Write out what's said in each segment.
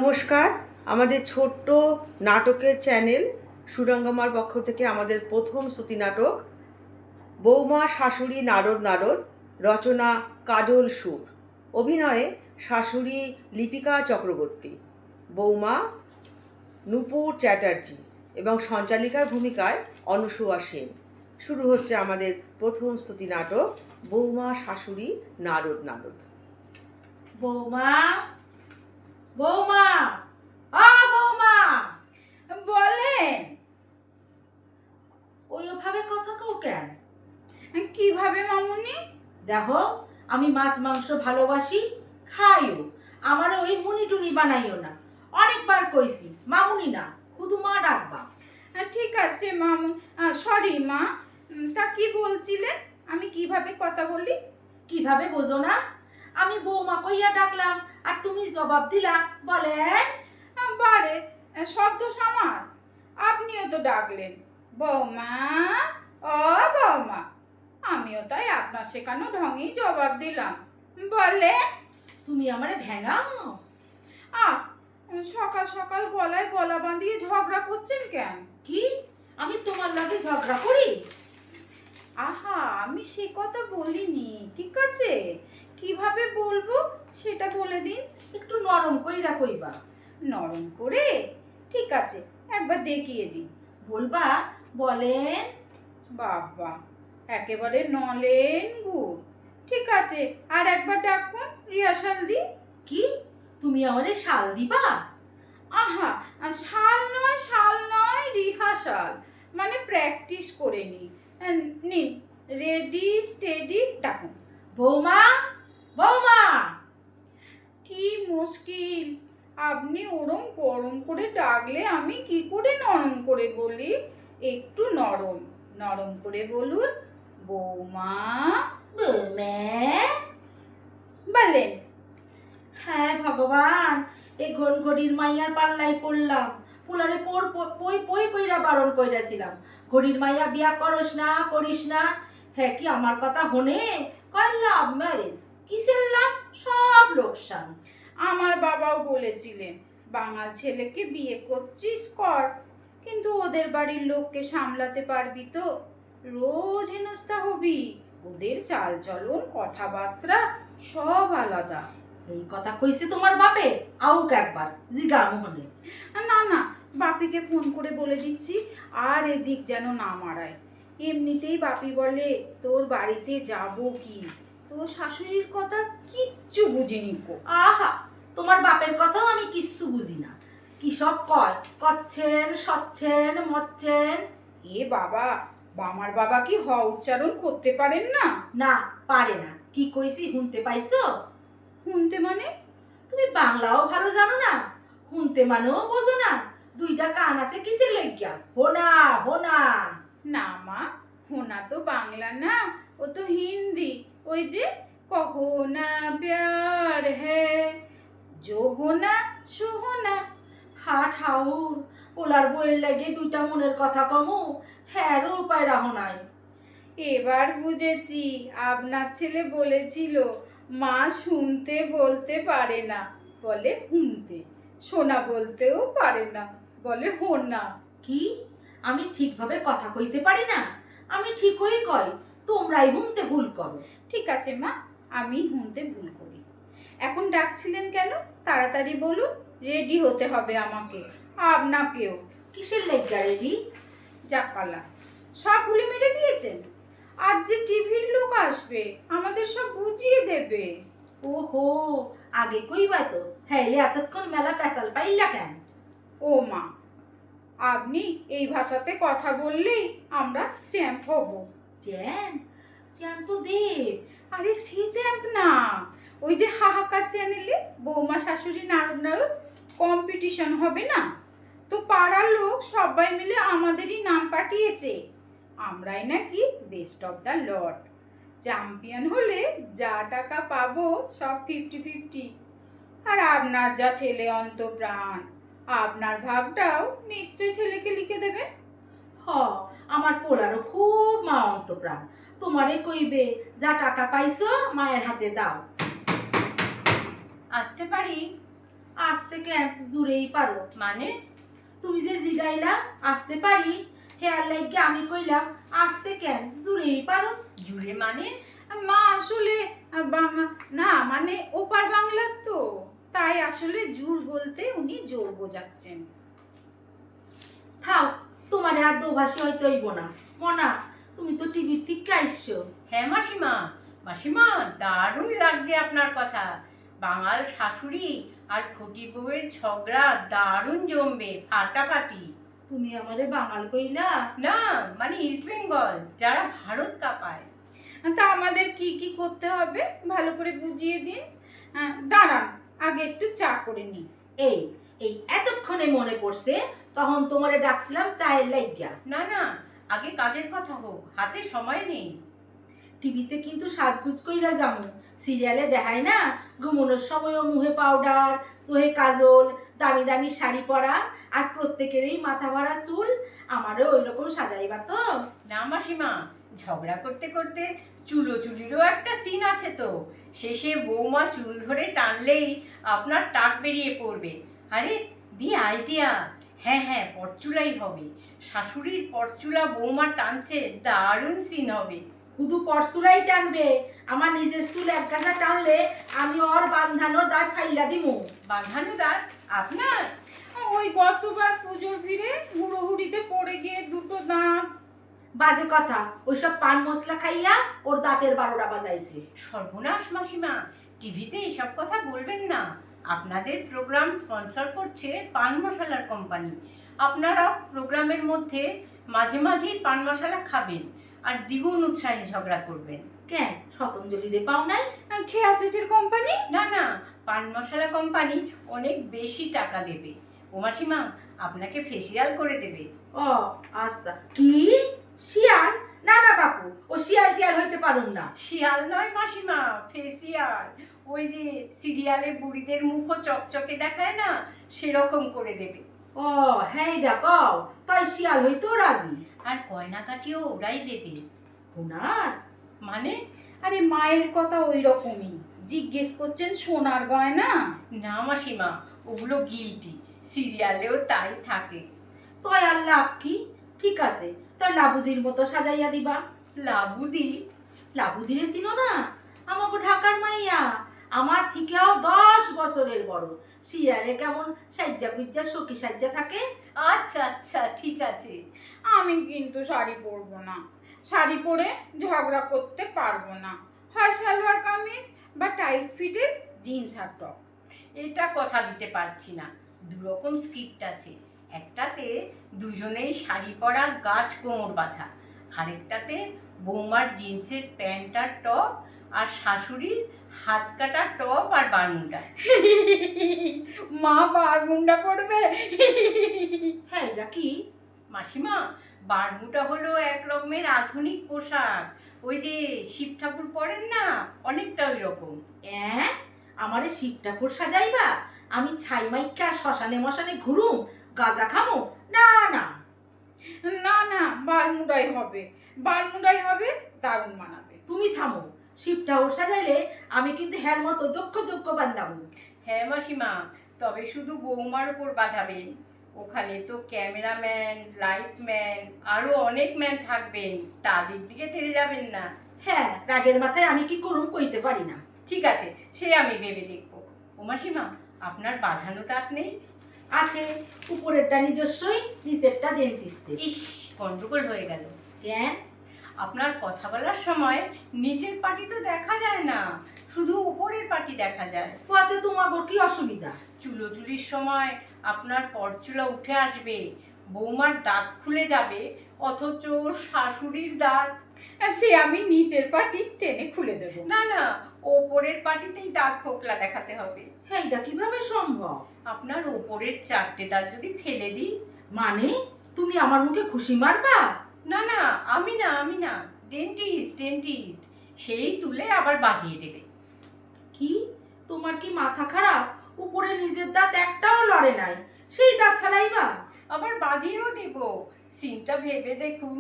নমস্কার। আমাদের ছোট্ট নাটকের চ্যানেল সুরঙ্গমার পক্ষ থেকে আমাদের প্রথম শ্রুতি নাটক বৌমা শাশুড়ি নারদ নারদ, রচনা কাজল সুর, অভিনয়ে শাশুড়ি লিপিকা চক্রবর্তী, বৌমা নূপুর চ্যাটার্জি এবং সঞ্চালিকার ভূমিকায় অনুসুয়া সেন। শুরু হচ্ছে আমাদের প্রথম শ্রুতি নাটক বৌমা শাশুড়ি নারদ নারদ। বৌমা, বৌমা, বৌমা বলেন। ওইভাবে কথা কও কেন? কিভাবে মামুনি? দেখো, আমি মাছ মাংস ভালোবাসি, খাইও। আমার ওই মুনি টুনি বানাইও না। অনেকবার কইছি মামুনি না, শুধু মা ডাকবা। ঠিক আছে মামুন, সরি মা। তা কি বলছিলেন? আমি কিভাবে কথা বলি? কিভাবে বোঝো না? আমি বৌমা কইয়া ডাকলাম আর তুমি জবাব দিলা। বলেন। বারে শব্দ সমান। আপনিও তো ডাকলেন বৌমা, ও বৌমা। আমিও তাই আপনার শেখানো ঢঙেই জবাব দিলাম। বলে তুমি আমারে ভেঙাও। সকাল সকাল গলায় গলা বাঁধিয়ে ঝগড়া করছেন কেন? কি আমি তোমার লাগে ঝগড়া করি? আহা, আমি সে কথা বলিনি। ঠিক আছে, কিভাবে বলবো সেটা বলে দিন। একটু নরম কইরা কইবা। নরম করে? ঠিক আছে, একবার দেখিয়ে দিন। বলবা। বলেন। বাবা, একেবারে নলেন গুড়। ঠিক আছে, আর একবার ডাকুন, রিহার্সাল দি। কি তুমি আমারে শাল দিবা? আহা, শাল নয়, রিহার্সাল মানে প্র্যাকটিস করে নিন। রেডি স্টেডি, ডাকুন। বৌমা, বৌমা। কি মুশকিল, আপনি ওরম গরম করে ডাকলে আমি কি করে নরম করে বলি? একটু নরম নরম করে বলুন, বৌমা। বৌমা। বলেন। হ্যাঁ ভগবান, এই ঘড়ির মাইয়ার পাল্লাই পড়লাম। পুলারে পই পই কইরা বারণ কইরাছিলাম, ঘড়ির মাইয়া বিয়া করিস না। হ্যাঁ, কি আমার কথা হনে? কয় লাভ ম্যারেজ। কিসের লাভ? সব লোকসান। আমার বাবাও বলেছিলেন, বাঙাল ছেলেকে বিয়ে করছিস কর, কিন্তু ওদের বাড়ির লোককে সামলাতে পারবি তো? রোজ হেনস্থা হবি। ওদের চালচলন কথাবার্তা সব আলাদা। এই কথা কইছে তোমার বাপে? আউক একবার জিগা মোহনে। না, বাপিকে ফোন করে বলে দিচ্ছি, আর এদিক যেন না মারায়। এমনিতেই বাপি বলে, তোর বাড়িতে যাব কি, তোর শাশুড়ির কথা কিচ্ছু বুঝিনি গো। আহা, তোমার বাপের কথাও আমি কিচ্ছু বুঝি না। কি সব করছেন, সচ্ছেন, মচ্ছেন। এ বাবা, আমার বাবা কি হ উচ্চারণ করতে পারেন না? না, পারে না। কি কইছি শুনতে পাইছো? শুনতে মানে? তুমি বাংলাও ভালো জানো না, শুনতে মানেও বোঝো না। দুইটা কান আছে কিসের লইগা? হোনা হোনা। না মা, হোনা তো বাংলা না, ও তো হিন্দি। ওই যে কহো না প্যার হ্যায়, জো হোনা সো হোনা। হাট হাউর, পোলার বইয়ের লাগে দুইটা মনের কথা কমু, হ্যাঁ উপায় রাখো নাই। এবার বুঝেছি, আপনার ছেলে বলেছিল মা শুনতে বলতে পারে না, বলে শুনতে। শোনা বলতেও পারে না, বলে হোনা। কি আমি ঠিকভাবে কথা কইতে পারি না? আমি ঠিকই কই, তোমরাই শুনতে ভুল করো। ঠিক আছে মা, আমি শুনতে ভুল করি। এখন ডাকছিলেন কেন? তাড়াতাড়ি বলুন, রেডি হতে হবে আমাকে, আপনাকেও। কিসের লেগা রেডি? জাকালা, সব ভুলে মেরে দিয়েছেন। আজ যে টিভির লোক আসবে, আমাদের সব বুঝিয়ে দেবে। ওহো, আগে কইবা তো। হ্যাঁ, এতক্ষণ মেলা পেশাল পাইলা কেন? ও মা, আপনি এই ভাষাতে কথা বললেই আমরা চ্যাম্প হব। জ্যাম? জ্যাম তো দেব। আরে সে চ্যাম্প না, ওই যে হাহাকার চ্যানেলে বৌমা শাশুড়ি নারদ নারদ কম্পিটিশন হবে না, তো পাড়ার লোক সবাই মিলে আমাদেরই নাম পাঠিয়েছে। আমরাই নাকি best of the lot. Champion হলে যা টাকা পাবো সব 50-50। আর আপনার যা ছেলে অন্তপ্রাণ, আপনার ভাগটাও নিশ্চয়ই ছেলেকে লিখে দেবে। হ, আমার পোলারও খুব মা অন্তপ্রাণ। তোমারে কইবে, যা টাকা পাইছো মায়ের হাতে দাও। আসতে পারি? আসতে কেন জুড়েই পারো। মানে? তুমি যে জিগাইলা আসতে পারি, হেয়ার লাইগে আমি কইলাম আসতে কেন জুড়েই পারো। জুড়ে মানে? মা আসলে বাংলা না, মানে ওপার বাংলার তো, তাই আসলে জোর বলতে উনি জোর বোঝাচ্ছেন। থাও, তোমার আর দোভাষী হইতে হইব না। মনা, তুমি তো টিভির থেকে আইসো। হ্যাঁ মাসিমা, মাসিমা দারুণ লাগছে আপনার কথা। বাঙাল শাশুড়ি আর খুঁটি বউয়ের ঝগড়া দারুণ জমবে, ফাটাফাটি। তুমি আমারে বাঙাল কইলা? না, মানে ইস্ট বেঙ্গল, যারা ভারত কাঁপায়। তা আমাদের কি কি করতে হবে ভালো করে বুঝিয়ে দিন। দাঁড়ান, আগে একটু চা করে নিই। এই এই এতক্ষণে মনে পড়ছে, তখন তোমারে ডাকছিলাম চায়ের লাইগা। না না, আগে কাজের কথা হোক, হাতে সময় নেই। টিভিতে কিন্তু সাজগুজ কইরা যামু। সিরিয়ালে দেখায় না, ঘুমানোর সময়ও মুহে পাউডার, চোহে কাজল, দামি দামি শাড়ি পরা, আর প্রত্যেকেরই মাথা ভরা চুল। আমারও ওই রকম সাজাইবা তো? না মাসিমা, ঝগড়া করতে করতে চুলোচুলিরও একটা সিন আছে তো। শেষে বৌমা চুল ধরে টানলেই আপনার টাক বেরিয়ে পড়বে। আরে দি আইডিয়া! হ্যাঁ হ্যাঁ, পরচুলাই হবে। শাশুড়ির পরচুলা বৌমা টানছে, দারুণ সিন হবে। শুধু পরশুলাই টানবে, আমার নিজের চুল এক গাছা টানলে আমি ওর বান্ধানোর দাঁত ফাইলা দিমু। বাঁধানো দাঁত আপনার? ওই গতবার পুজোর ভিড়ে হুড়োহুড়িতে পড়ে গিয়ে দুটো দাঁত। বাজে কথা, ওইসব পান মশলা খাইয়া ওর দাঁতের 12টা বাজাইছে। সর্বনাশ মাসিমা, টিভিতে এসব কথা বলবেন না। আপনাদের প্রোগ্রাম স্পন্সর করছে পান মশলার কোম্পানি। আপনারা প্রোগ্রামের মধ্যে মাঝে মাঝেই পান মশলা খাবেন আর দ্বিগুণ উৎসাহে ঝগড়া করবেন। কেন, শতঞ্জলি পাও নাই? খেয়া সেচের কোম্পানি? না না, পান মশলা কোম্পানি অনেক বেশি টাকা দেবে। ও মাসিমা, আপনাকে ফেসিয়াল করে দেবে। ও আচ্ছা। কি শিয়াল? না না বাপু, ও শিয়াল টিয়াল হইতে পারুম না। শিয়াল নয় মাসিমা, ফেসিয়াল। ওই যে সিরিয়ালে বুড়িদের মুখও চকচকে দেখায় না, সেরকম করে দেবে। ও হ্যাঁ কও, তাই শিয়াল হইতেও রাজি। আর গয়নাকাটিও ওরাই দেবে। হুনার মানে? আরে মায়ের কথা ওই রকমই, জিজ্ঞেস করছেন সোনার গয়না? না মাসিমা, ওগুলো গিলটি, সিরিয়ালেও তাই থাকে। তয় আর লাভ কি? ঠিক আছে, তাই লাবুদির মতো সাজাইয়া দিবা। লাবুদি? লাবুদিরে ছিল না, আমাকে ঢাকার মাইয়া, আমার থেকেও 10 বছরের বড়। সিরিয়ালে কেমন সাজ্জা গুজ্জা সখী সাজ্জা থাকে। আচ্ছা আচ্ছা, ঠিক আছে। আমি কিন্তু শাড়ি পরবো না, শাড়ি পরে ঝগড়া করতে পারবো না। হয় সালোয়ার কামিজ বা টাইট ফিটেজ জিন্স আর টপ। এটা কথা দিতে পারছি না। দুরকম স্ক্রিপ্ট আছে। একটাতে দুজনেই শাড়ি পরা গাছ কোমর বাঁধা, আরেকটাতে বৌমার জিন্সের প্যান্ট আর টপ, আর শাশুড়ির হাত কাটা টপ আর বারমুন্ডা। মা বারমুন্ডা পড়বে? হ্যাঁ এটা কি? মাসিমা, বারমুটা হলো এক রকমের আধুনিক পোশাক। ওই যে শিব ঠাকুর পরেন না, অনেকটা ওই রকম। আমারে শিব ঠাকুর সাজাইবা? আমি ছাই মাইকা শ্মশানে মশানে ঘুরুম, গাঁজা খামো? না না। না না, বারমুন্ডাই হবে, বারমুন্ডাই হবে, দারুণ মানাবে। তুমি থামো, শিব ঠাকুর সাজাইলে আমি কিন্তু হ্যার মতো দক্ষ যোগ্য বান্ধাবো। হ্যাঁ মাসিমা, তবে শুধু বৌমার উপর বাঁধাবেন। ওখানে তো ক্যামেরাম্যান, লাইটম্যান, আরো অনেক ম্যান থাকবেন, তাদের দিকে তেড়ে যাবেন না। হ্যাঁ, রাগের মাথায় আমি কি করুম কইতে পারি না। ঠিক আছে, সে আমি ভেবে দেখবো। ও মাসিমা, আপনার বাঁধানো দাঁত নেই? আছে, উপরেরটা নিজস্বই, নিচেরটা ডেন্টিস্টের। ইস, গন্ডগোল হয়ে গেল। কেন? আপনার কথা বলার সময় নিচের পাটি তো দেখা যায় না, শুধু উপরের পাটি দেখা যায়। তাতে তোমার কি অসুবিধা? চুলোচুলির সময় আপনার পরচুলা উঠে আসবে, বৌমার দাঁত খুলে যাবে, অথচ শাশুড়ির দাঁত। সে আমি নিচের পাটি টেনে খুলে দেবো। না না, ওপরের পাটিতেই দাঁত ফোকলা দেখাতে হবে। হ্যাঁ এটা কিভাবে সম্ভব? আপনার ওপরের 4টে দাঁত যদি ফেলে দিই। মানে তুমি আমার মুখে খুশি মারবা? না না, আমি না, ডেন্টিস্ট সেই তুলে আবার বাঁধিয়ে দেবে। কি, তোমার কি মাথা খারাপ? উপরে নিজের দাঁত একটাও লড়ে নাই, সেই দাঁত ফেলাইবা? আবার বাঁধিয়েও দেব। সিনটা ভেবে দেখুন,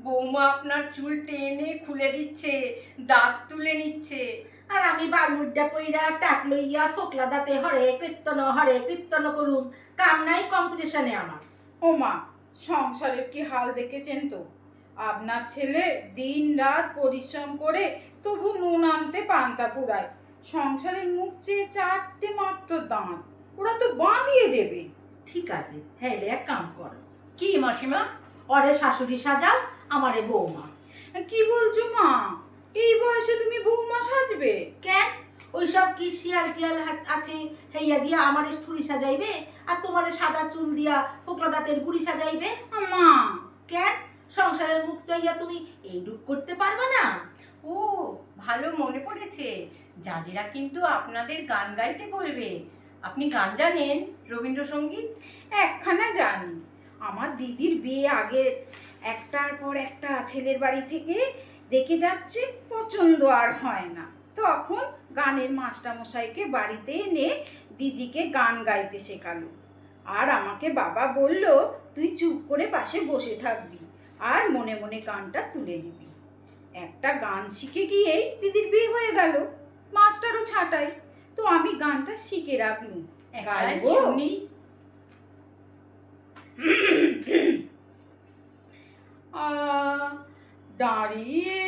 বৌমা আপনার চুল টেনে খুলে দিচ্ছে, দাঁত তুলে নিচ্ছে। আর আমি বারমুড্ডা পইরা টাক লইয়া ফোকলা দাঁতে হরে কীর্তন করুম, কাম নাই কম্পিটিশনে আমার। ও মা, সংসারের কি হাল দেখেছেন তো? আপনার ছেলে দিন রাত পরিশ্রম করে তবু নুন আনতে পান্তা ফুরায়। সংসারের মুখ চেয়ে 4টে মাত্র দাঁত, ওরা তো বাঁধিয়ে দেবে। ঠিক আছে, হ্যাঁ রে, এক কাম কর, কি মাসিমা? অরে শাশুড়ি সাজাও, আমারে বৌমা। কি বলছো মা? এই বয়সে তুমি বৌমা সাজবে? কেন, ওইসব কি শিয়াল টিয়াল আছে হেইয়া গিয়া আমার ঠুরি সাজাইবে, আর তোমারে সাদা চুল দিয়া ফোকলা দাঁতের বুড়ি সাজাইবে? মা, কেন, সংসারের মুখ চাইয়া তুমি এইটুক করতে পারবে না? ও, ভালো মনে পড়েছে, জাজেরা কিন্তু আপনাদের গান গাইতে বলবে। আপনি গান জানেন? রবীন্দ্রসঙ্গীত? একখানা জানি। আমার দিদির বিয়ে আগে একটার পর একটা ছেলের বাড়ি থেকে দেখে যাচ্ছে, পছন্দ আর হয় না। তখন গানের মাস্টারমশাইকে বাড়িতে এনে দিদিকে গান গাইতে শেখালো। আর আমাকে বাবা বলল, তুই চুপ করে পাশে বসে থাকবি আর মনে মনে গানটা তুলে নিবি। একটা গান শিখে গিয়েই দিদির বিয়ে হয়ে গেল, মাস্টারও ছাঁটাই। তো আমি গানটা শিখে রাখলুম। একটা গাইবো? শুনি। দাঁড়িয়ে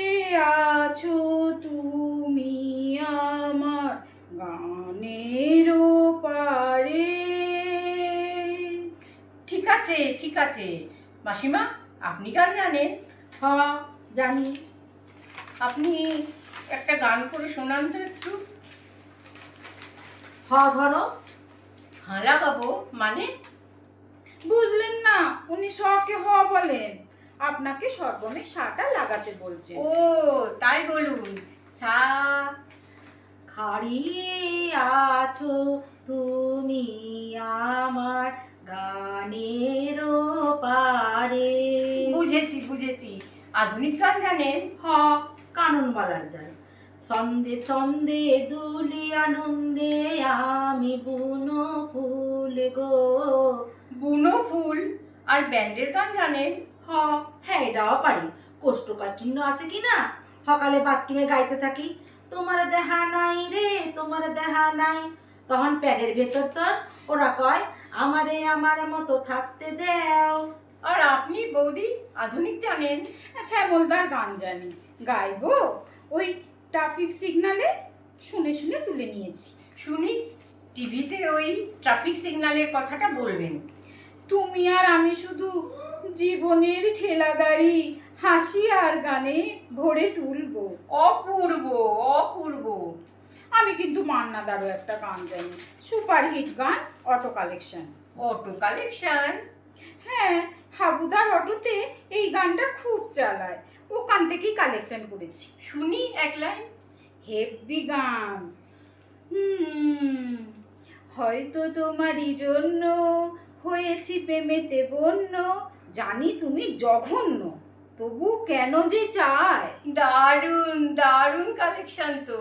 আছো তুমি আমার গানের পারে। ঠিক আছে, ঠিক আছে। মাসিমা, আপনি গান জানেন? হ, জানি। আপনি একটা গান করে শোনান তো একটু। হ ধরো। হাঁ বাবু মানে? বুঝলেন না, উনি শখে হ বলেন, আপনাকে সর্বমে সাটা লাগাতে বলছেন। ও, তাই বলুন। সা। খাড়িয়ে আছো তুমি আমার গানের পারে। বুঝেছি, বুঝেছি। আধুনিক গান জানেন? হ, কানন বালার যায়। সন্দে সন্দে দুলি আনন্দে আমি বুনো ফুল গো। বুনো ফুল। আর ব্যান্ডের গান জানেন? হ, হ্যাঁ এটাও পারি। কোষ্ঠকাঠিন্য আছে কি না, সকালে বাথরুমে গাইতে থাকি, তোমার দেহা নাই রে, তোমার দেহা নাই। তখন প্যাডের ভেতর তোর ওরা কয়, আমারে আমার মতো থাকতে দেও। আর আপনি বৌদি আধুনিক জানেন? শ্যামলদার গান জানি, গাইবো। ওই ট্রাফিক সিগনালে শুনে শুনে তুলে নিয়েছি। শুনি। টিভিতে ওই ট্রাফিক সিগন্যালের কথাটা বলবেন। তুমি আর আমি শুধু জীবনের ঠেলা গাড়ি হাসি আর গানে ভরে তুলবো। অপূর্ব, অপূর্ব। আমি কিন্তু মান্নাদারও একটা গান জানি, সুপারহিট গান, অটো কালেকশন। Auto collection? হ্যাঁ, হাবুদার অটোতে এই গানটা খুব চালায়, ওখান থেকেই কালেকশন করেছি। শুনি এক লাইন। হেব্বি গান। হয়তো তোমারই জন্য হয়েছি প্রেমেতে বন্য, জানি তুমি জঘন্য, তবু কেন যে চায়। দারুণ, দারুণ কালেকশন তো।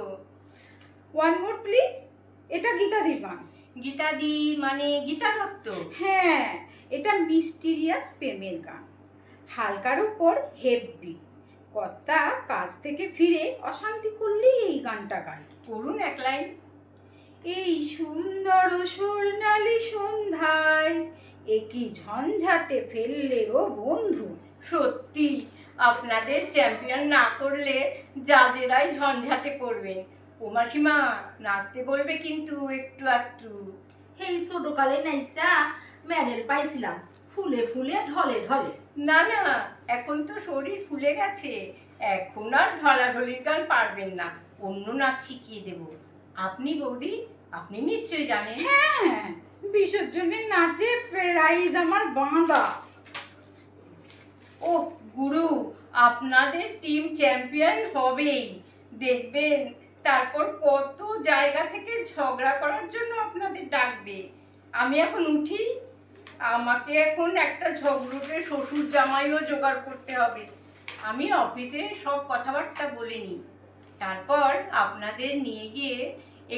One more please. এটা গীতাদির গান। গীতাদি মানে গীতা দত্ত? হ্যাঁ, এটা মিস্টিরিয়াস প্রেমের গান, হালকার উপর হেব্বি। কর্তা কাজ থেকে ফিরে অশান্তি করলেই এই গানটা গায়। করুন এক লাইন। এই সুন্দর স্বর্ণালী সন্ধ্যায় একই ঝঞ্ঝাটে ফেললে ও বন্ধু। সত্যি, আপনাদের চ্যাম্পিয়ন না করলে জাজেরাই ঝঞ্ঝাটে পড়বেন। ও মাসিমা, নাচতে বলবে কিন্তু একটু একটু। এই ছোটকালে নাইসা মেডেল পাইছিলাম, ফুলে ফুলে ঢলে ঢলে। না না, এখন তো শরীর ফুলে গেছে, এখন আর ঢলাঢলির গান পারবেন না, অন্য নাচ শিখিয়ে দেব। আপনি বৌদি, আপনি নিশ্চয়ই জানেন। হ্যাঁ, বিসর্জনের নাচে প্রাইজ আমার বাঁধা। ও গুরু, আপনাদের টিম চ্যাম্পিয়ন হবেই, দেখবেন। তারপর কত জায়গা থেকে ঝগড়া করার জন্য আপনাদের ডাকবে। আমি এখন উঠি, আমাকে এখন একটা ঝগড়ুটে শ্বশুর জামাইও জোগাড় করতে হবে। আমি অফিসে সব কথাবার্তা বলে নিই, তারপর আপনাদের নিয়ে গিয়ে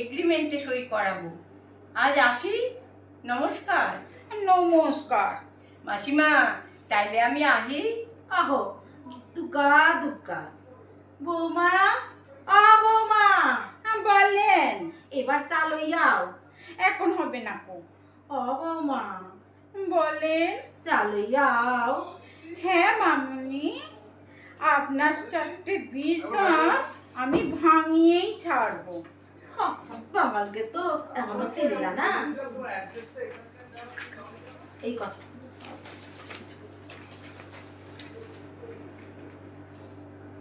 এগ্রিমেন্টে সই করাবো। আজ আসি, নমস্কার। নমস্কার। মাসিমা, তাইলে আমি আহি। আহো, দুগ্গা দুগ্গা। বৌমা, আ বৌমা। বলেন। এবার চা লইয়াও। এখন হবে না কো। ও বৌমা, বলেন। চা লইয়াও। হ্যাঁ মামনি, আপনার 4টে বিষ দাঁত আমি ভাঙিয়েই ছাড়বো। বাঙালকে তো এখনো চিনিলা না। এই কথা